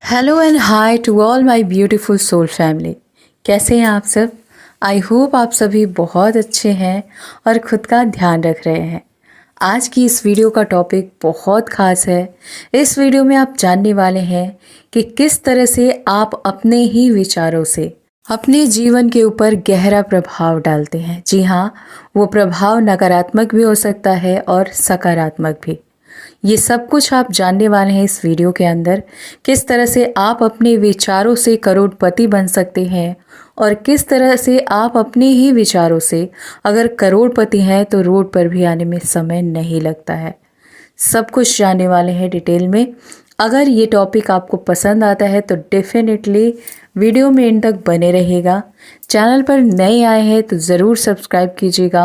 Hello and hi to all my beautiful soul family. कैसे हैं आप सब? आई होप आप सभी बहुत अच्छे हैं और ख़ुद का ध्यान रख रहे हैं। आज की इस वीडियो का टॉपिक बहुत ख़ास है। इस वीडियो में आप जानने वाले हैं कि किस तरह से आप अपने ही विचारों से अपने जीवन के ऊपर गहरा प्रभाव डालते हैं। जी हाँ, वो प्रभाव नकारात्मक भी हो सकता है और सकारात्मक भी। ये सब कुछ आप जानने वाले हैं इस वीडियो के अंदर। किस तरह से आप अपने विचारों से करोड़पति बन सकते हैं और किस तरह से आप अपने ही विचारों से अगर करोड़पति हैं तो रोड पर भी आने में समय नहीं लगता है। सब कुछ जानने वाले हैं डिटेल में। अगर ये टॉपिक आपको पसंद आता है तो डेफिनेटली वीडियो में इन तक बने रहेगा। चैनल पर नए आए हैं तो ज़रूर सब्सक्राइब कीजिएगा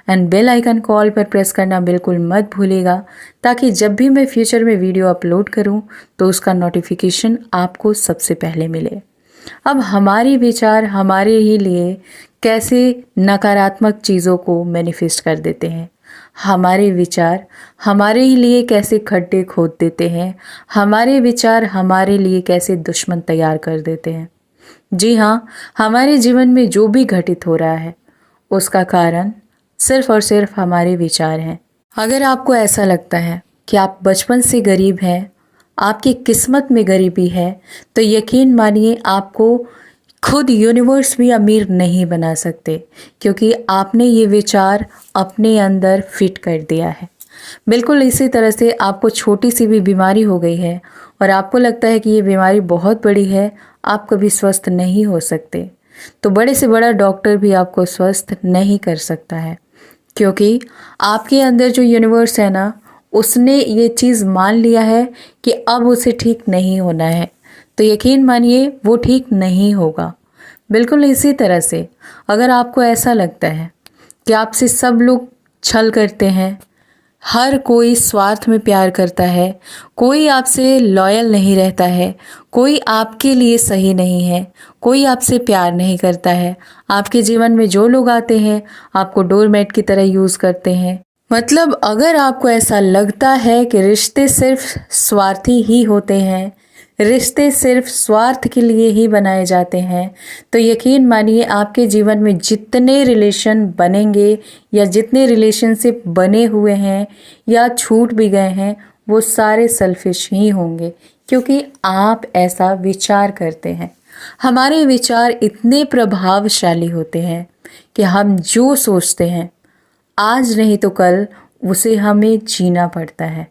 एंड बेल आइकन कॉल पर प्रेस करना बिल्कुल मत भूलिएगा, ताकि जब भी मैं फ्यूचर में वीडियो अपलोड करूं तो उसका नोटिफिकेशन आपको सबसे पहले मिले। अब हमारे विचार हमारे ही लिए कैसे नकारात्मक चीज़ों को मैनिफेस्ट कर देते हैं, हमारे विचार हमारे ही लिए कैसे खड्डे खोद देते हैं, हमारे विचार हमारे लिए कैसे दुश्मन तैयार कर देते हैं। जी हाँ, हमारे जीवन में जो भी घटित हो रहा है उसका कारण सिर्फ और सिर्फ हमारे विचार हैं। अगर आपको ऐसा लगता है कि आप बचपन से गरीब हैं, आपकी किस्मत में गरीबी है, तो यकीन मानिए आपको खुद यूनिवर्स भी अमीर नहीं बना सकते, क्योंकि आपने ये विचार अपने अंदर फिट कर दिया है। बिल्कुल इसी तरह से आपको छोटी सी भी बीमारी हो गई है और आपको लगता है कि ये बीमारी बहुत बड़ी है, आप कभी स्वस्थ नहीं हो सकते, तो बड़े से बड़ा डॉक्टर भी आपको स्वस्थ नहीं कर सकता है, क्योंकि आपके अंदर जो यूनिवर्स है ना, उसने ये चीज़ मान लिया है कि अब उसे ठीक नहीं होना है, तो यकीन मानिए वो ठीक नहीं होगा। बिल्कुल इसी तरह से अगर आपको ऐसा लगता है कि आपसे सब लोग छल करते हैं, हर कोई स्वार्थ में प्यार करता है, कोई आपसे लॉयल नहीं रहता है, कोई आपके लिए सही नहीं है, कोई आपसे प्यार नहीं करता है, आपके जीवन में जो लोग आते हैं आपको डोरमैट की तरह यूज़ करते हैं। मतलब अगर आपको ऐसा लगता है कि रिश्ते सिर्फ स्वार्थी ही होते हैं, रिश्ते सिर्फ स्वार्थ के लिए ही बनाए जाते हैं, तो यकीन मानिए आपके जीवन में जितने रिलेशन बनेंगे या जितने रिलेशनशिप बने हुए हैं या छूट भी गए हैं, वो सारे सेल्फिश ही होंगे, क्योंकि आप ऐसा विचार करते हैं। हमारे विचार इतने प्रभावशाली होते हैं कि हम जो सोचते हैं आज नहीं तो कल उसे हमें जीना पड़ता है।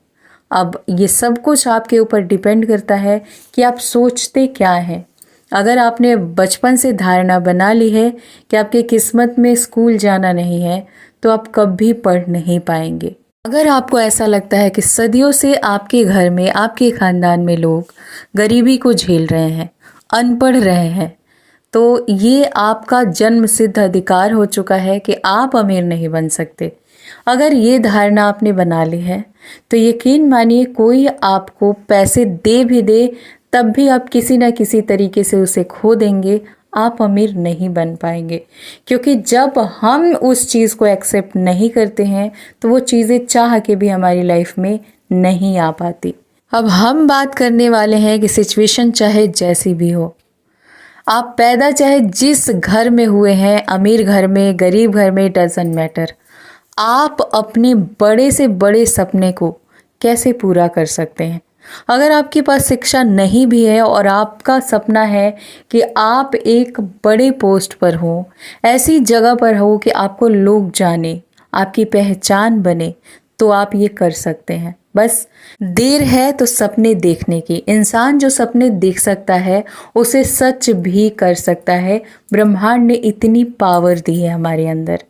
अब ये सब कुछ आपके ऊपर डिपेंड करता है कि आप सोचते क्या हैं। अगर आपने बचपन से धारणा बना ली है कि आपकी किस्मत में स्कूल जाना नहीं है, तो आप कभी पढ़ नहीं पाएंगे। अगर आपको ऐसा लगता है कि सदियों से आपके घर में, आपके ख़ानदान में लोग गरीबी को झेल रहे हैं, अनपढ़ रहे हैं, तो ये आपका जन्म सिद्ध अधिकार हो चुका है कि आप अमीर नहीं बन सकते। अगर ये धारणा आपने बना ली है तो यकीन मानिए कोई आपको पैसे दे भी दे तब भी आप किसी ना किसी तरीके से उसे खो देंगे, आप अमीर नहीं बन पाएंगे। क्योंकि जब हम उस चीज़ को एक्सेप्ट नहीं करते हैं तो वो चीज़ें चाह के भी हमारी लाइफ में नहीं आ पाती। अब हम बात करने वाले हैं कि सिचुएशन चाहे जैसी भी हो, आप पैदा चाहे जिस घर में हुए हैं, अमीर घर में, गरीब घर में, डजंट मैटर, आप अपने बड़े से बड़े सपने को कैसे पूरा कर सकते हैं। अगर आपके पास शिक्षा नहीं भी है और आपका सपना है कि आप एक बड़े पोस्ट पर हो, ऐसी जगह पर हो कि आपको लोग जाने, आपकी पहचान बने, तो आप ये कर सकते हैं। बस देर है तो सपने देखने की। इंसान जो सपने देख सकता है उसे सच भी कर सकता है। ब्रह्मांड ने इतनी पावर दी है हमारे अंदर।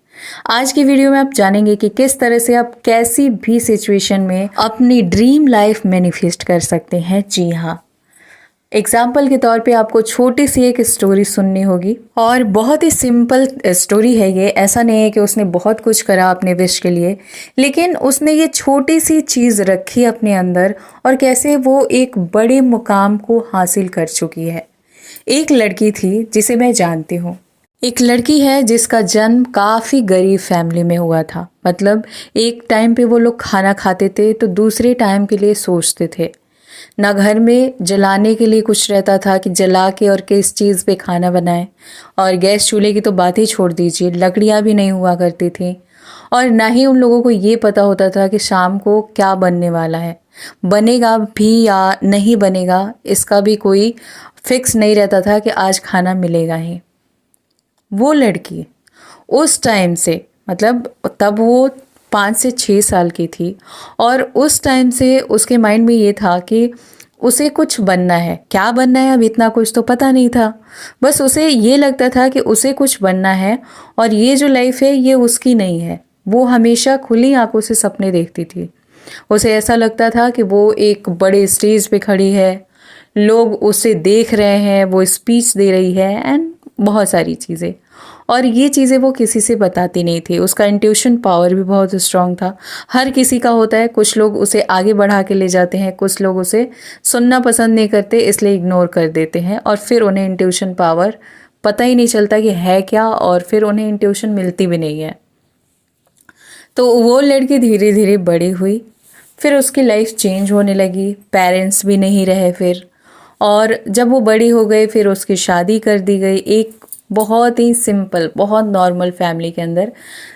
आज की वीडियो में आप जानेंगे कि किस तरह से आप कैसी भी सिचुएशन में अपनी ड्रीम लाइफ मैनिफेस्ट कर सकते हैं। जी हाँ, एग्जाम्पल के तौर पे आपको छोटी सी एक स्टोरी सुननी होगी और बहुत ही सिंपल स्टोरी है ये। ऐसा नहीं है कि उसने बहुत कुछ करा अपने विश के लिए, लेकिन उसने ये छोटी सी चीज़ रखी अपने अंदर और कैसे वो एक बड़े मुकाम को हासिल कर चुकी है। एक लड़की थी जिसे मैं जानती हूँ। एक लड़की है जिसका जन्म काफ़ी गरीब फैमिली में हुआ था। मतलब एक टाइम पे वो लोग खाना खाते थे तो दूसरे टाइम के लिए सोचते थे। ना घर में जलाने के लिए कुछ रहता था कि जला के और किस चीज़ पे खाना बनाएं। और गैस चूल्हे की तो बात ही छोड़ दीजिए, लकड़ियाँ भी नहीं हुआ करती थी। और ना ही उन लोगों को ये पता होता था कि शाम को क्या बनने वाला है, बनेगा भी या नहीं बनेगा, इसका भी कोई फिक्स नहीं रहता था कि आज खाना मिलेगा ही। वो लड़की उस टाइम से, मतलब तब वो 5 से 6 साल की थी, और उस टाइम से उसके माइंड में ये था कि उसे कुछ बनना है। क्या बनना है अब इतना कुछ तो पता नहीं था, बस उसे ये लगता था कि उसे कुछ बनना है और ये जो लाइफ है ये उसकी नहीं है। वो हमेशा खुली आंखों से सपने देखती थी। उसे ऐसा लगता था कि वो एक बड़े स्टेज पे खड़ी है, लोग उसे देख रहे हैं, वो स्पीच दे रही है एंड बहुत सारी चीज़ें। और ये चीज़ें वो किसी से बताती नहीं थी। उसका इंट्यूशन पावर भी बहुत स्ट्रांग था। हर किसी का होता है, कुछ लोग उसे आगे बढ़ा के ले जाते हैं, कुछ लोग उसे सुनना पसंद नहीं करते इसलिए इग्नोर कर देते हैं, और फिर उन्हें इंट्यूशन पावर पता ही नहीं चलता कि है क्या, और फिर उन्हें इंट्यूशन मिलती भी नहीं है। तो वो लड़की धीरे धीरे बड़ी हुई, फिर उसकी लाइफ चेंज होने लगी, पेरेंट्स भी नहीं रहे फिर। और जब वो बड़ी हो गई फिर उसकी शादी कर दी गई एक बहुत ही सिंपल, बहुत नॉर्मल फैमिली के अंदर,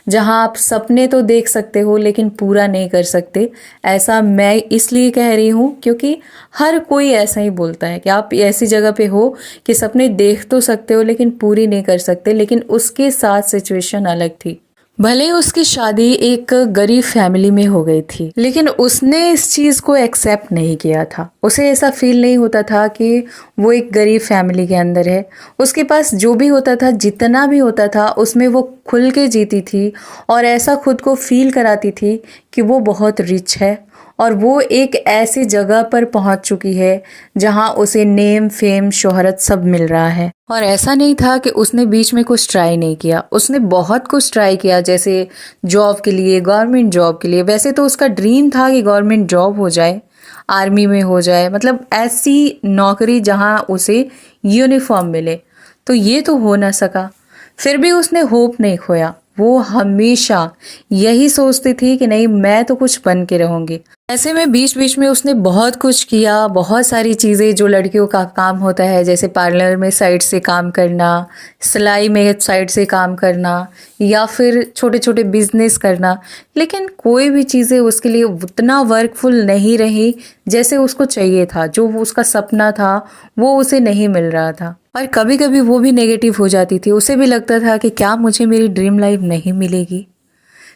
जहां आप सपने तो देख सकते हो लेकिन पूरा नहीं कर सकते। ऐसा मैं इसलिए कह रही हूँ क्योंकि हर कोई ऐसा ही बोलता है कि आप ऐसी जगह पे हो कि सपने देख तो सकते हो लेकिन पूरी नहीं कर सकते। लेकिन उसके साथ सिचुएशन अलग थी। भले ही उसकी शादी एक गरीब फैमिली में हो गई थी, लेकिन उसने इस चीज को एक्सेप्ट नहीं किया था। उसे ऐसा फील नहीं होता था कि वो एक गरीब फैमिली के अंदर है। उसके पास जो भी होता था, जितना भी होता था, उसमें वो खुल के जीती थी और ऐसा खुद को फील कराती थी कि वो बहुत रिच है और वो एक ऐसी जगह पर पहुंच चुकी है जहां उसे नेम, फेम, शोहरत सब मिल रहा है। और ऐसा नहीं था कि उसने बीच में कुछ ट्राई नहीं किया, उसने बहुत कुछ ट्राई किया, जैसे जॉब के लिए, गवर्नमेंट जॉब के लिए। वैसे तो उसका ड्रीम था कि गवर्नमेंट जॉब हो जाए, आर्मी में हो जाए, मतलब ऐसी नौकरी जहां उसे यूनिफॉर्म मिले। तो ये तो हो ना सका, फिर भी उसने होप नहीं खोया। वो हमेशा यही सोचती थी कि नहीं, मैं तो कुछ बन के रहूंगी। ऐसे में बीच बीच में उसने बहुत कुछ किया, बहुत सारी चीज़ें जो लड़कियों का काम होता है, जैसे पार्लर में साइड से काम करना, सिलाई में साइड से काम करना, या फिर छोटे छोटे बिजनेस करना। लेकिन कोई भी चीज़ें उसके लिए उतना वर्कफुल नहीं रही जैसे उसको चाहिए था। जो उसका सपना था वो उसे नहीं मिल रहा था, और कभी कभी वो भी नेगेटिव हो जाती थी। उसे भी लगता था कि क्या मुझे मेरी ड्रीम लाइफ नहीं मिलेगी।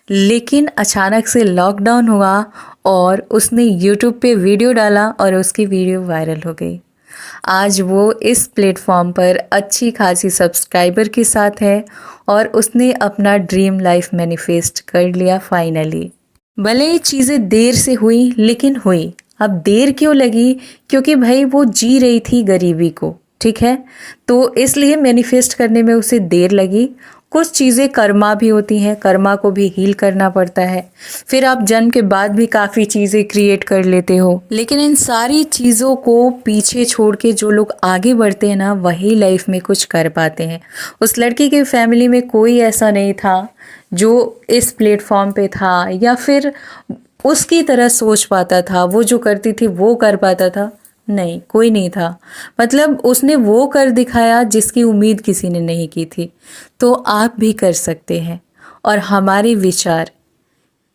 लेकिन अचानक से लॉकडाउन हुआ और उसने यूट्यूब पे वीडियो डाला और उसकी वीडियो वायरल हो गई। आज वो इस प्लेटफॉर्म पर अच्छी खासी सब्सक्राइबर के साथ है और उसने अपना ड्रीम लाइफ मैनिफेस्ट कर लिया फाइनली। भले ही चीज़ें देर से हुई लेकिन हुई। अब देर क्यों लगी? क्योंकि भाई वो जी रही थी गरीबी को, ठीक है, तो इसलिए मैनिफेस्ट करने में उसे देर लगी। कुछ चीज़ें कर्मा भी होती हैं, कर्मा को भी हील करना पड़ता है। फिर आप जन्म के बाद भी काफ़ी चीज़ें क्रिएट कर लेते हो। लेकिन इन सारी चीज़ों को पीछे छोड़ के जो लोग आगे बढ़ते हैं ना, वही लाइफ में कुछ कर पाते हैं। उस लड़की के फैमिली में कोई ऐसा नहीं था जो इस प्लेटफॉर्म पे था या फिर उसकी तरह सोच पाता था, वो जो करती थी वो कर पाता था। नहीं, कोई नहीं था। मतलब उसने वो कर दिखाया जिसकी उम्मीद किसी ने नहीं की थी। तो आप भी कर सकते हैं, और हमारे विचार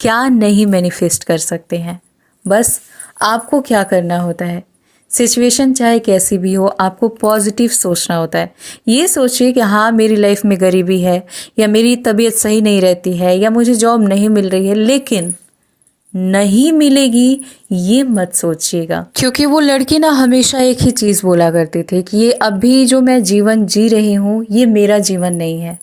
क्या नहीं मैनिफेस्ट कर सकते हैं। बस आपको क्या करना होता है, सिचुएशन चाहे कैसी भी हो, आपको पॉजिटिव सोचना होता है। ये सोचिए कि हाँ, मेरी लाइफ में गरीबी है, या मेरी तबीयत सही नहीं रहती है, या मुझे जॉब नहीं मिल रही है, लेकिन नहीं मिलेगी ये मत सोचिएगा। क्योंकि वो लड़की ना हमेशा एक ही चीज़ बोला करती थी कि ये अभी जो मैं जीवन जी रही हूँ ये मेरा जीवन नहीं है।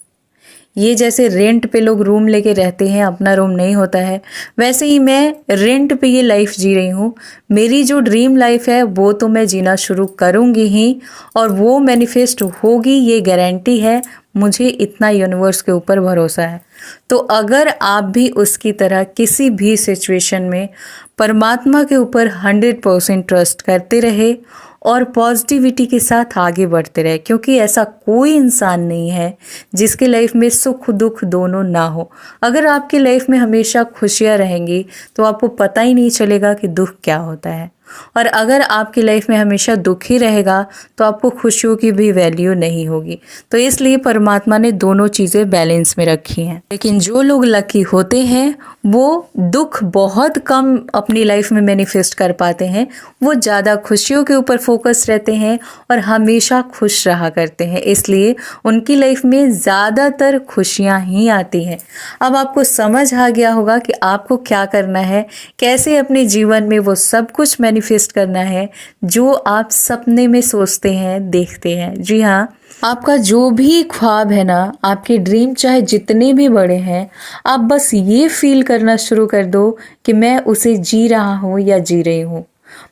ये जैसे रेंट पे लोग रूम लेके रहते हैं, अपना रूम नहीं होता है, वैसे ही मैं रेंट पे ये लाइफ जी रही हूँ। मेरी जो ड्रीम लाइफ है वो तो मैं जीना शुरू करूँगी ही, और वो मैनिफेस्ट होगी, ये गारंटी है। मुझे इतना यूनिवर्स के ऊपर भरोसा है। तो अगर आप भी उसकी तरह किसी भी सिचुएशन में परमात्मा के ऊपर 100% ट्रस्ट करते रहे और पॉजिटिविटी के साथ आगे बढ़ते रहे, क्योंकि ऐसा कोई इंसान नहीं है जिसके लाइफ में सुख दुख दोनों ना हो। अगर आपकी लाइफ में हमेशा खुशियाँ रहेंगी तो आपको पता ही नहीं चलेगा कि दुख क्या होता है। और अगर आपकी लाइफ में हमेशा दुख ही रहेगा तो आपको खुशियों की भी वैल्यू नहीं होगी। तो इसलिए परमात्मा ने दोनों चीज़ें बैलेंस में रखी हैं। लेकिन जो लोग लकी होते हैं वो दुख बहुत कम अपनी लाइफ में मैनिफेस्ट कर पाते हैं, वो ज़्यादा खुशियों के ऊपर फोकस रहते हैं और हमेशा खुश रहा करते हैं, इसलिए उनकी लाइफ में ज़्यादातर खुशियाँ ही आती हैं। अब आपको समझ आ गया होगा कि आपको क्या करना है, कैसे अपने जीवन में वो सब कुछ मैनिफेस्ट करना है जो आप सपने में सोचते हैं, देखते हैं। जी हाँ, आपका जो भी ख्वाब है ना, आपके ड्रीम चाहे जितने भी बड़े हैं, आप बस ये फील करना शुरू कर दो कि मैं उसे जी रहा हूँ या जी रही हूँ।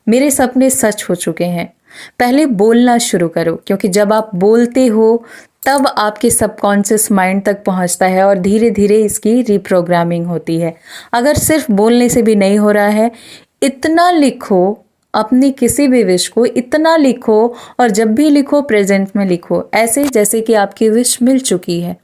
मेरे सपने सच हो चुके हैं। पहले बोलना शुरू करो, क्योंकि जब आप बोलते हो तब आपके सबकॉन्शियस माइंड तक पहुंचता है और धीरे धीरे इसकी रीप्रोग्रामिंग होती है। अगर सिर्फ बोलने से भी नहीं हो रहा है, इतना लिखो, अपनी किसी भी विश को इतना लिखो, और जब भी लिखो प्रेजेंट में लिखो, ऐसे जैसे कि आपकी विश मिल चुकी है।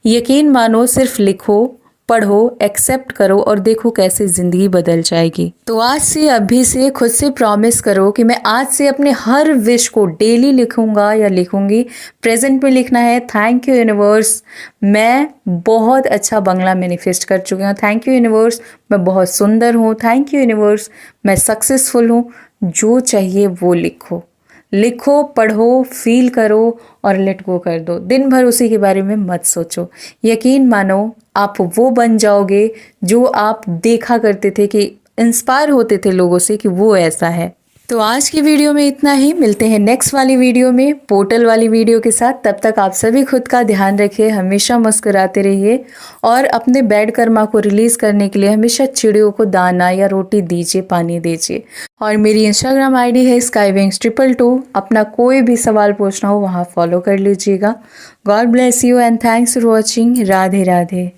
यकीन मानो, सिर्फ लिखो, पढ़ो, एक्सेप्ट करो और देखो कैसे ज़िंदगी बदल जाएगी। तो आज से, अभी से खुद से प्रॉमिस करो कि मैं आज से अपने हर विश को डेली लिखूंगा या लिखूंगी। प्रेजेंट में लिखना है, थैंक यू यूनिवर्स, मैं बहुत अच्छा बंगला मैनिफेस्ट कर चुकी हूँ। थैंक यू यूनिवर्स, मैं बहुत सुंदर हूँ। थैंक यू यूनिवर्स, मैं सक्सेसफुल हूँ। जो चाहिए वो लिखो, लिखो, पढ़ो, फील करो और लेट गो कर दो। दिन भर उसी के बारे में मत सोचो। यकीन मानो, आप वो बन जाओगे जो आप देखा करते थे, कि इंस्पायर होते थे लोगों से कि वो ऐसा है। तो आज की वीडियो में इतना ही। मिलते हैं नेक्स्ट वाली वीडियो में, पोर्टल वाली वीडियो के साथ। तब तक आप सभी खुद का ध्यान रखिए, हमेशा मुस्कुराते रहिए और अपने बैड कर्मा को रिलीज करने के लिए हमेशा चिड़ियों को दाना या रोटी दीजिए, पानी दीजिए। और मेरी इंस्टाग्राम आईडी है skywings222। अपना कोई भी सवाल पूछना हो वहाँ फॉलो कर लीजिएगा। God bless you and thanks for watching. Radhe Radhe.